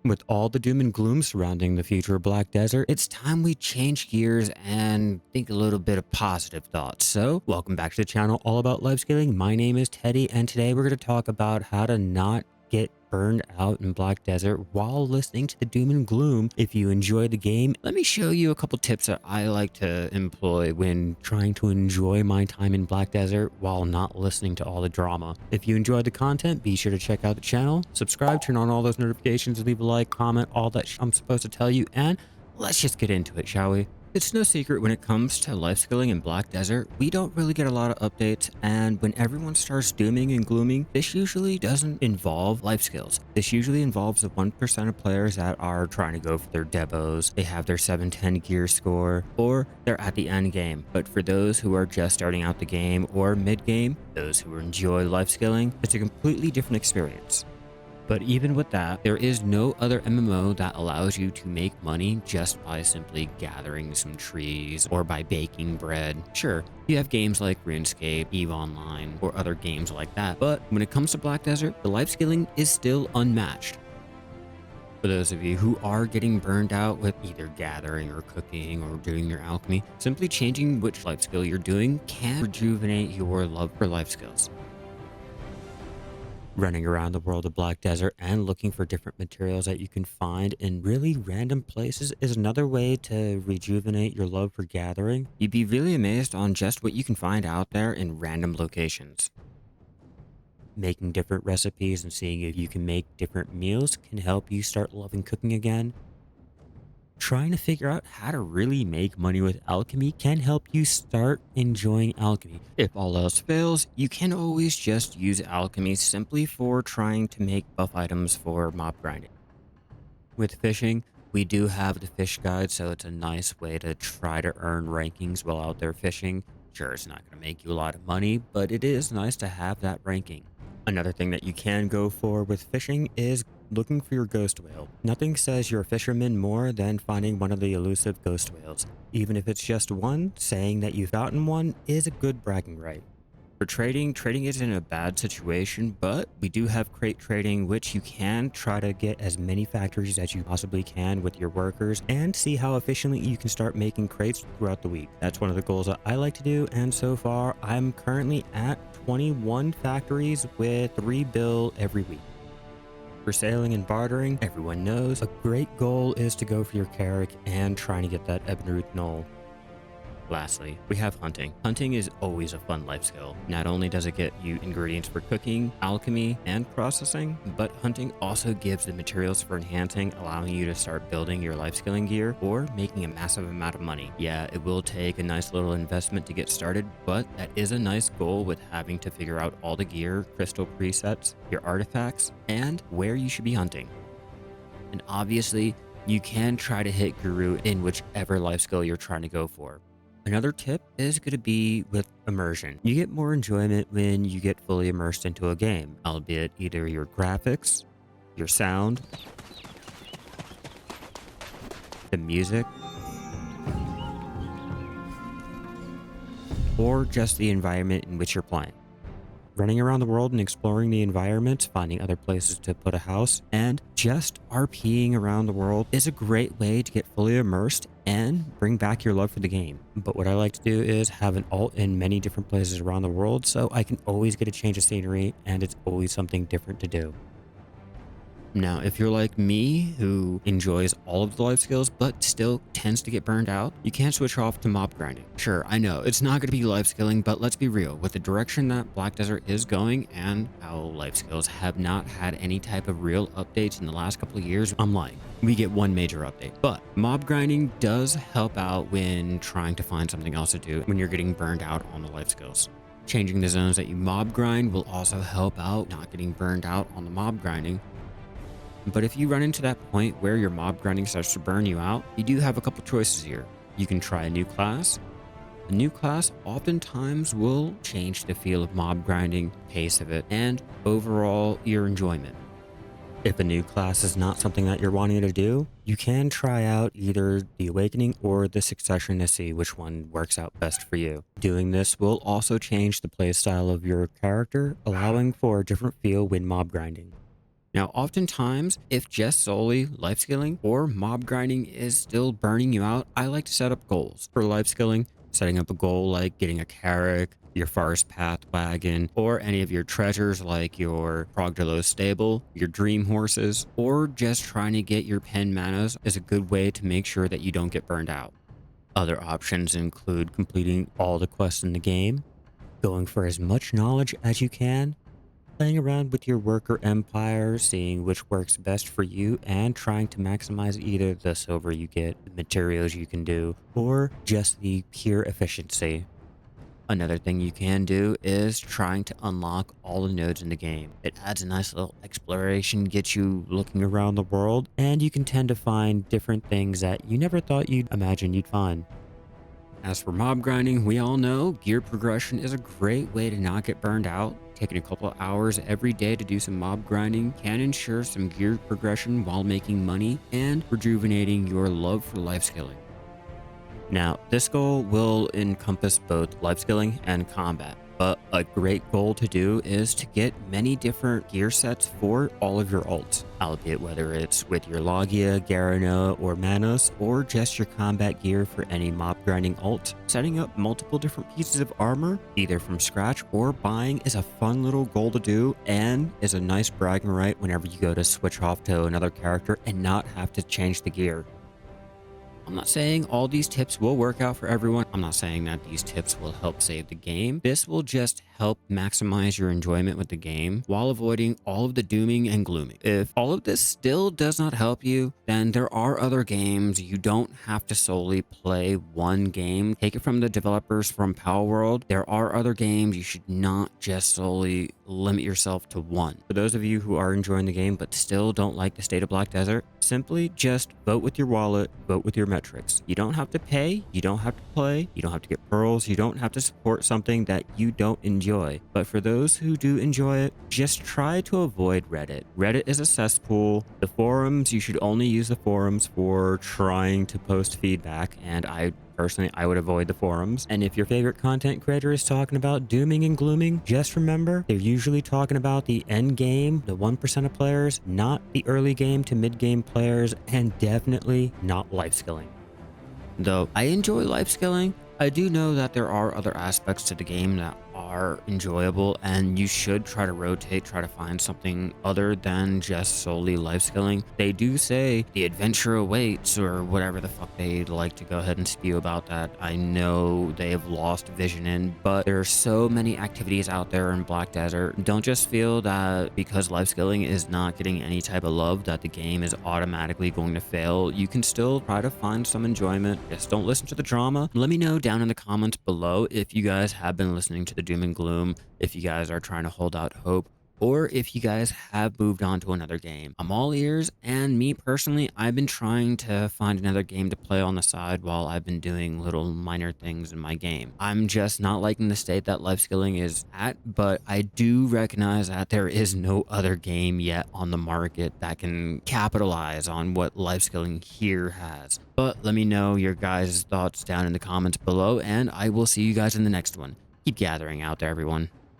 With all the doom and gloom surrounding the future of Black Desert, it's time we change gears and think a little bit of positive thoughts. So, welcome back to the channel all about life scaling. My name is Teddy, and today we're going to talk about how to not get burned out in Black Desert while listening to the doom and gloom. If you enjoy the game, let me show you a couple tips that I like to employ when trying to enjoy my time in Black Desert while not listening to all the drama. If you enjoyed the content, be sure to check out the channel, subscribe, turn on all those notifications, leave a like, comment, all that I'm supposed to tell you, and let's just get into it, shall we? It's no secret when it comes to life skilling in Black Desert, we don't really get a lot of updates, and when everyone starts dooming and glooming, this usually doesn't involve life skills. This usually involves the 1% of players that are trying to go for their debos, they have their 710 gear score, or they're at the end game. But for those who are just starting out the game or mid game, those who enjoy life skilling, it's a completely different experience. But even with that, there is no other MMO that allows you to make money just by simply gathering some trees or by baking bread. Sure, you have games like RuneScape, EVE Online, or other games like that, but when it comes to Black Desert, the life skilling is still unmatched. For those of you who are getting burned out with either gathering or cooking or doing your alchemy, simply changing which life skill you're doing can rejuvenate your love for life skills. Running around the world of Black Desert and looking for different materials that you can find in really random places is another way to rejuvenate your love for gathering. You'd be really amazed on just what you can find out there in random locations. Making different recipes and seeing if you can make different meals can help you start loving cooking again. Trying to figure out how to really make money with alchemy can help you start enjoying alchemy. If all else fails, you can always just use alchemy simply for trying to make buff items for mob grinding. With fishing, we do have the fish guide, so it's a nice way to try to earn rankings while out there fishing. Sure, it's not going to make you a lot of money, but it is nice to have that ranking. Another thing that you can go for with fishing is looking for your ghost whale. Nothing says you're a fisherman more than finding one of the elusive ghost whales. Even if it's just one, saying that you've gotten one is a good bragging right. For trading isn't a bad situation, but we do have crate trading, which you can try to get as many factories as you possibly can with your workers and see how efficiently you can start making crates throughout the week. That's one of the goals that I like to do, and so far I'm currently at 21 factories with 3 bill every week. For sailing and bartering, everyone knows a great goal is to go for your carrack and trying to get that Ebonroot knoll. Lastly, we have hunting. Hunting is always a fun life skill. Not only does it get you ingredients for cooking, alchemy, and processing, but hunting also gives the materials for enhancing, allowing you to start building your life skilling gear or making a massive amount of money. Yeah, it will take a nice little investment to get started, but that is a nice goal with having to figure out all the gear, crystal presets, your artifacts, and where you should be hunting. And obviously, you can try to hit Guru in whichever life skill you're trying to go for. Another tip is going to be with immersion. You get more enjoyment when you get fully immersed into a game, albeit either your graphics, your sound, the music, or just the environment in which you're playing. Running around the world and exploring the environment, finding other places to put a house, and just RPing around the world is a great way to get fully immersed and bring back your love for the game. But what I like to do is have an alt in many different places around the world so I can always get a change of scenery and it's always something different to do. Now, if you're like me, who enjoys all of the life skills, but still tends to get burned out, you can't switch off to mob grinding. Sure, I know, it's not going to be life skilling, but let's be real. With the direction that Black Desert is going and how life skills have not had any type of real updates in the last couple of years, I'm lying. We get one major update. But mob grinding does help out when trying to find something else to do when you're getting burned out on the life skills. Changing the zones that you mob grind will also help out not getting burned out on the mob grinding. But if you run into that point where your mob grinding starts to burn you out, you do have a couple choices here. You can try a new class. A new class oftentimes will change the feel of mob grinding, pace of it, and overall your enjoyment. If a new class is not something that you're wanting to do, you can try out either the Awakening or the Succession to see which one works out best for you. Doing this will also change the playstyle of your character, allowing for a different feel when mob grinding. Now, oftentimes, if just solely life skilling or mob grinding is still burning you out, I like to set up goals. For life skilling, setting up a goal like getting a carrick, your forest path wagon, or any of your treasures like your Progdalos stable, your dream horses, or just trying to get your pen manas is a good way to make sure that you don't get burned out. Other options include completing all the quests in the game, going for as much knowledge as you can, playing around with your worker empire, seeing which works best for you, and trying to maximize either the silver you get, the materials you can do, or just the pure efficiency. Another thing you can do is trying to unlock all the nodes in the game. It adds a nice little exploration, gets you looking around the world, and you can tend to find different things that you never thought you'd imagine you'd find. As for mob grinding, we all know gear progression is a great way to not get burned out. Taking a couple of hours every day to do some mob grinding can ensure some gear progression while making money and rejuvenating your love for life skilling. Now, this goal will encompass both life skilling and combat, but a great goal to do is to get many different gear sets for all of your ults, albeit whether it's with your Logia, Garana, or Manos, or just your combat gear for any mob grinding ult. Setting up multiple different pieces of armor, either from scratch or buying, is a fun little goal to do and is a nice bragging right whenever you go to switch off to another character and not have to change the gear. I'm not saying all these tips will work out for everyone. I'm not saying that these tips will help save the game. This will just help maximize your enjoyment with the game while avoiding all of the dooming and glooming. If all of this still does not help you, then there are other games. You don't have to solely play one game. Take it from the developers from Power World. There are other games. You should not just solely limit yourself to one. For those of you who are enjoying the game but still don't like the state of Black Desert, simply just vote with your wallet, vote with your metrics. You don't have to pay, you don't have to play, you don't have to get pearls, you don't have to support something that you don't enjoy. But for those who do enjoy it, just try to avoid Reddit. Reddit is a cesspool. The forums, you should only use the forums for trying to post feedback, and personally, I would avoid the forums. And if your favorite content creator is talking about dooming and glooming, just remember they're usually talking about the end game, the 1% of players, not the early game to mid game players, and definitely not life skilling. Though I enjoy life skilling, I do know that there are other aspects to the game that are enjoyable, and you should try to rotate, try to find something other than just solely life skilling. They do say the adventure awaits, or whatever the fuck they like to go ahead and spew about that. I know they have lost vision in, but there are so many activities out there in Black Desert. Don't just feel that because life skilling is not getting any type of love that the game is automatically going to fail. You can still try to find some enjoyment. Just don't listen to the drama. Let me know down in the comments below if you guys have been listening to the doom and gloom, if you guys are trying to hold out hope, or if you guys have moved on to another game. I'm all ears, and me personally, I've been trying to find another game to play on the side while I've been doing little minor things in my game. I'm just not liking the state that life skilling is at, but I do recognize that there is no other game yet on the market that can capitalize on what life skilling here has. But let me know your guys' thoughts down in the comments below, and I will see you guys in the next one. Keep gathering out there, everyone.